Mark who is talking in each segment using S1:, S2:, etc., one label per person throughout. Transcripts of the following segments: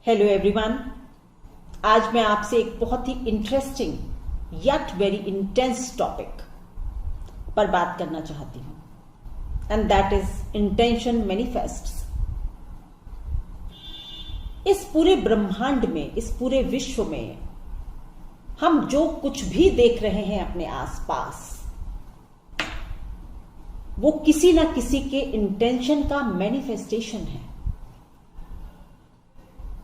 S1: Hello everyone. आज मैं आपसे एक बहुत ही interesting yet very intense topic पर बात करना चाहती हूं and that is intention manifests. इस पूरे ब्रह्मांड में, इस पूरे विश्व में हम जो कुछ भी देख रहे हैं अपने आसपास, वो किसी ना किसी के इंटेंशन का मैनिफेस्टेशन है।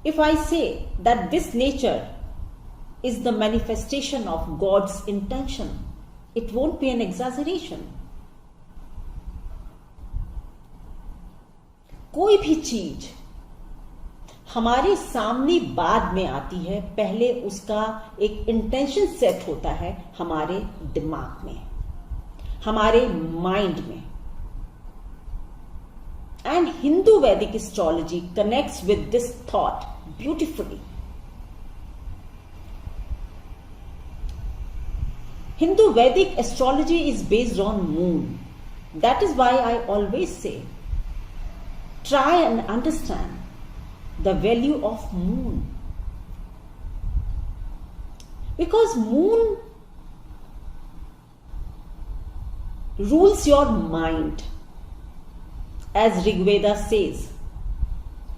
S1: If I say that this nature is the manifestation of God's intention, it won't be an exaggeration. कोई भी चीज हमारे सामने बाद में आती है, पहले उसका एक इंटेंशन सेट होता है हमारे दिमाग में, हमारे माइंड में। And Hindu Vedic astrology connects with this thought beautifully. Hindu Vedic astrology is based on moon. That is why I always say, try and understand the value of moon. Because moon rules your mind. As Rigveda says,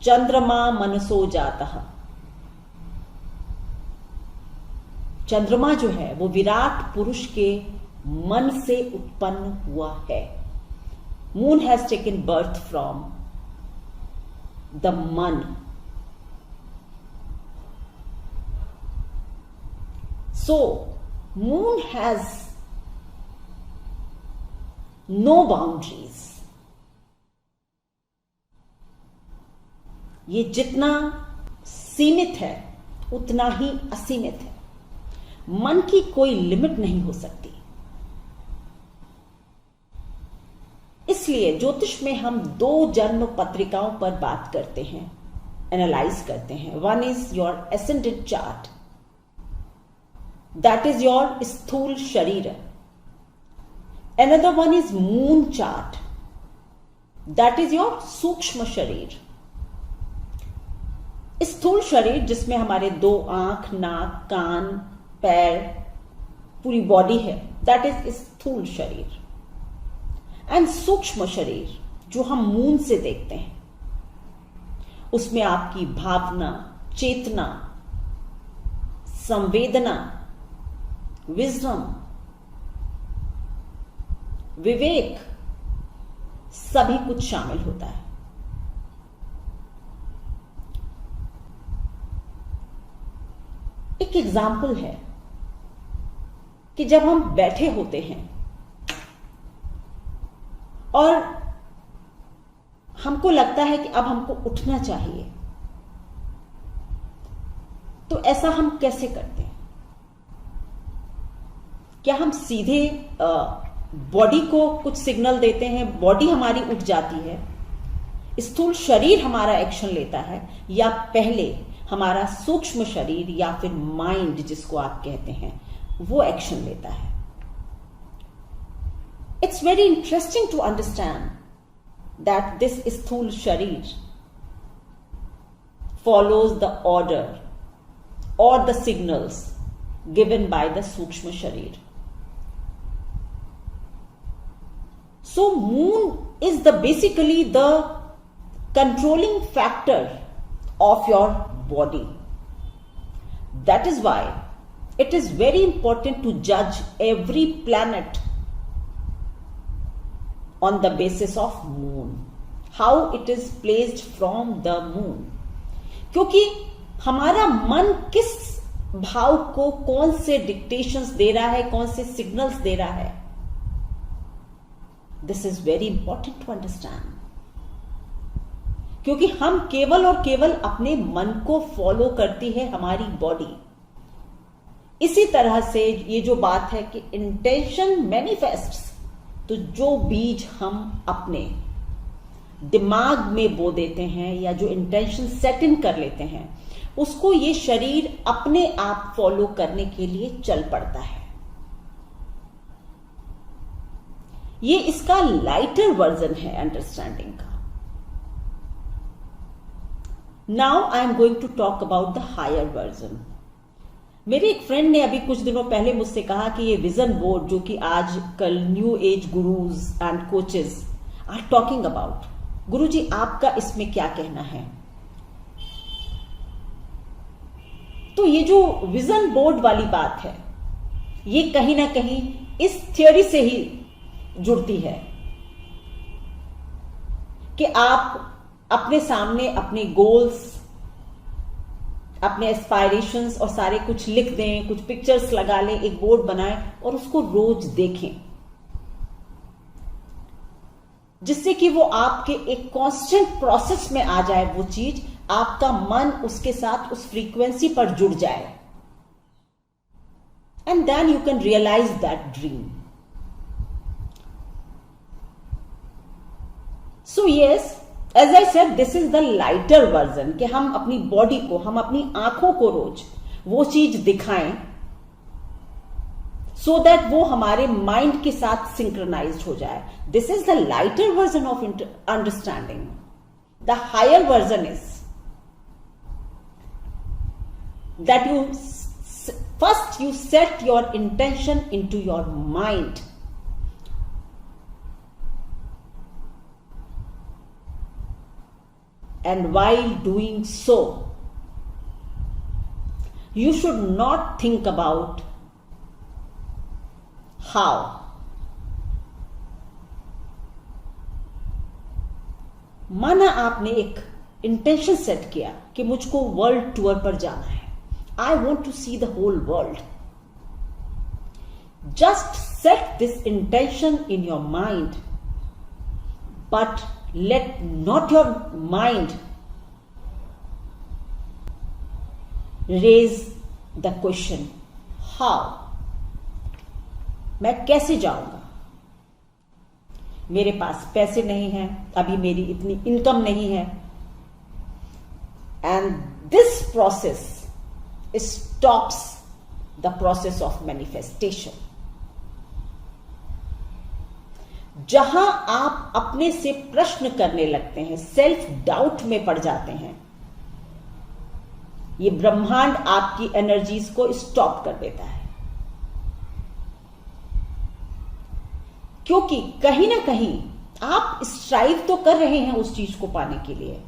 S1: चंद्रमा मनसो जातः। चंद्रमा जो है वो विराट पुरुष के मन से उत्पन्न हुआ है। Moon has taken birth from the मन। सो मून हैज नो बाउंड्रीज। ये जितना सीमित है उतना ही असीमित है। मन की कोई लिमिट नहीं हो सकती। इसलिए ज्योतिष में हम दो जन्म पत्रिकाओं पर बात करते हैं, एनालाइज करते हैं। One is your ascendant chart, that is your स्थूल शरीर। Another one is moon chart, that is your सूक्ष्म शरीर। स्थूल शरीर जिसमें हमारे दो आंख, नाक, कान, पैर, पूरी बॉडी है, दैट इज स्थूल शरीर। एंड सूक्ष्म शरीर जो हम मून से देखते हैं, उसमें आपकी भावना, चेतना, संवेदना, विजडम, विवेक, सभी कुछ शामिल होता है। एक एग्जाम्पल है कि जब हम बैठे होते हैं और हमको लगता है कि अब हमको उठना चाहिए, तो ऐसा हम कैसे करते हैं? क्या हम सीधे बॉडी को कुछ सिग्नल देते हैं, बॉडी हमारी उठ जाती है, स्थूल शरीर हमारा एक्शन लेता है, या पहले हमारा सूक्ष्म शरीर या फिर माइंड जिसको आप कहते हैं वो एक्शन लेता है? It's very interesting to understand that this स्थूल शरीर फॉलोज द ऑर्डर और the signals given by the सूक्ष्म शरीर। So moon is the basically the controlling factor of your body. That is why it is very important to judge every planet on the basis of moon, how it is placed from the moon. क्योंकि हमारा मन किस भाव को कौन से dictations दे रहा है, कौन से सिग्नल्स दे रहा है, this is very important to understand. क्योंकि हम केवल और केवल अपने मन को फॉलो करती है हमारी बॉडी। इसी तरह से ये जो बात है कि इंटेंशन मैनिफेस्ट्स, तो जो बीज हम अपने दिमाग में बो देते हैं या जो इंटेंशन सेट इन कर लेते हैं, उसको ये शरीर अपने आप फॉलो करने के लिए चल पड़ता है। ये इसका लाइटर वर्जन है अंडरस्टैंडिंग का। Now I am going to talk about the higher version. मेरे एक फ्रेंड ने अभी कुछ दिनों पहले मुझसे कहा कि ये विजन बोर्ड जो कि आजकल new age gurus and coaches are talking about, गुरुजी आपका इसमें क्या कहना है? तो ये जो विजन बोर्ड वाली बात है, ये कहीं ना कहीं इस थियोरी से ही जुड़ती है कि आप अपने सामने अपने गोल्स, अपने एस्पायरेशंस और सारे कुछ लिख दें, कुछ पिक्चर्स लगा लें, एक बोर्ड बनाएं और उसको रोज देखें, जिससे कि वो आपके एक कांस्टेंट प्रोसेस में आ जाए। वो चीज, आपका मन उसके साथ उस फ्रीक्वेंसी पर जुड़ जाए, and then you can realise that dream. So yes, as I said, this is the lighter version कि हम अपनी बॉडी को, हम अपनी आंखों को रोज वो चीज दिखाएं सो दैट वो हमारे माइंड के साथ सिंक्रोनाइज्ड हो जाए। This is the lighter version of understanding. The higher version is that you first you set your intention into your mind, and while doing so you should not think about how. माना आपने एक intention set किया कि मुझको world tour पर जाना है, I want to see the whole world. Just set this intention in your mind, but let not your mind raise the question, how? मैं कैसे जाऊंगा? मेरे पास पैसे नहीं हैं, अभी मेरी इतनी इनकम नहीं है, and this process stops the process of manifestation. जहां आप अपने से प्रश्न करने लगते हैं, सेल्फ डाउट में पड़ जाते हैं, ये ब्रह्मांड आपकी एनर्जीज को स्टॉप कर देता है, क्योंकि कहीं ना कहीं आप स्ट्राइव तो कर रहे हैं उस चीज को पाने के लिए,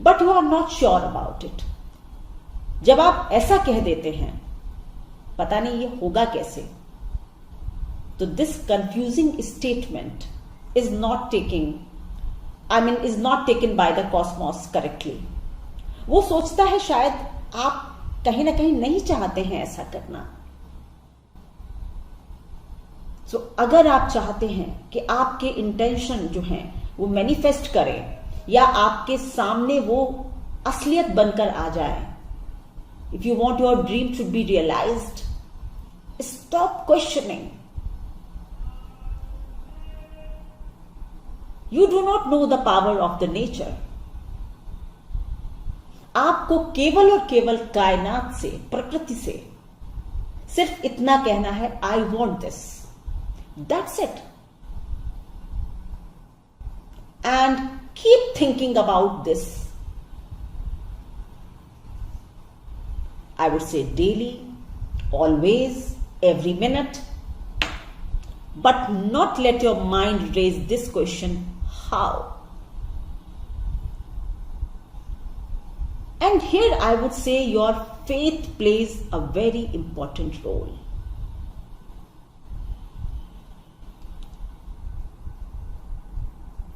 S1: but you are not sure about it. जब आप ऐसा कह देते हैं, पता नहीं ये होगा कैसे, तो this confusing statement is not taken by the Cosmos correctly. वो सोचता है शायद आप कहीं ना कहीं नहीं चाहते हैं ऐसा करना। सो अगर आप चाहते हैं कि आपके इंटेंशन जो हैं वो मैनिफेस्ट करें, या आपके सामने वो असलियत बनकर आ जाए, if you want your dream to be realized, stop questioning. You do not know the power of the nature. आपको केवल और केवल कायनात से, प्रकृति से सिर्फ इतना कहना है, I want this. That's it. And keep thinking about this. I would say daily, always, every minute, but not let your mind raise this question, how? And here I would say your faith plays a very important role.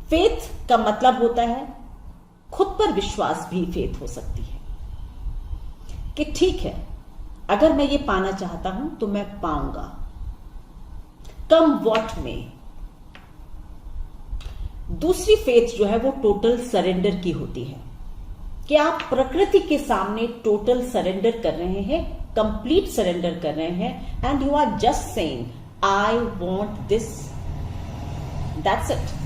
S1: Faith का मतलब होता है खुद पर विश्वास भी faith हो सकती है कि ठीक है, अगर मैं ये पाना चाहता हूं तो मैं पाऊंगा, कम वॉट में। दूसरी फेथ जो है वो टोटल सरेंडर की होती है कि आप प्रकृति के सामने टोटल सरेंडर कर रहे हैं, कंप्लीट सरेंडर कर रहे हैं, and you are just saying I want this, that's it.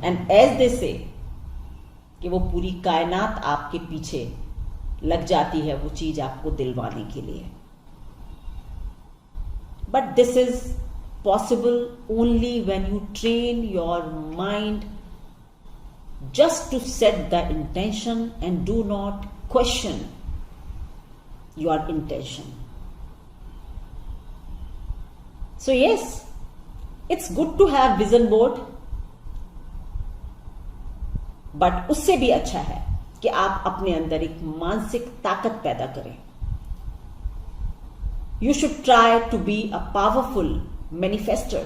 S1: And as they say कि वो पूरी कायनात आपके पीछे लग जाती है वो चीज आपको दिलवाने के लिए। But this is possible only when you train your mind just to set the intention and do not question your intention. So yes, it's good to have vision board, but उससे भी अच्छा है कि आप अपने अंदर एक मानसिक ताकत पैदा करें. You should try to be a powerful manifester.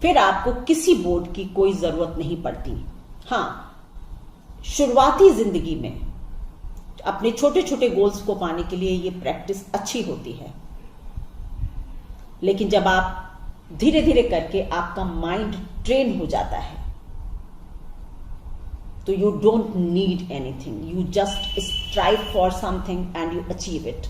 S1: फिर आपको किसी बोर्ड की कोई जरूरत नहीं पड़ती. हां, शुरुआती जिंदगी में अपने छोटे छोटे गोल्स को पाने के लिए ये प्रैक्टिस अच्छी होती है, लेकिन जब आप धीरे धीरे करके आपका माइंड ट्रेन हो जाता है तो you don't need anything, you just strive for something and you achieve it.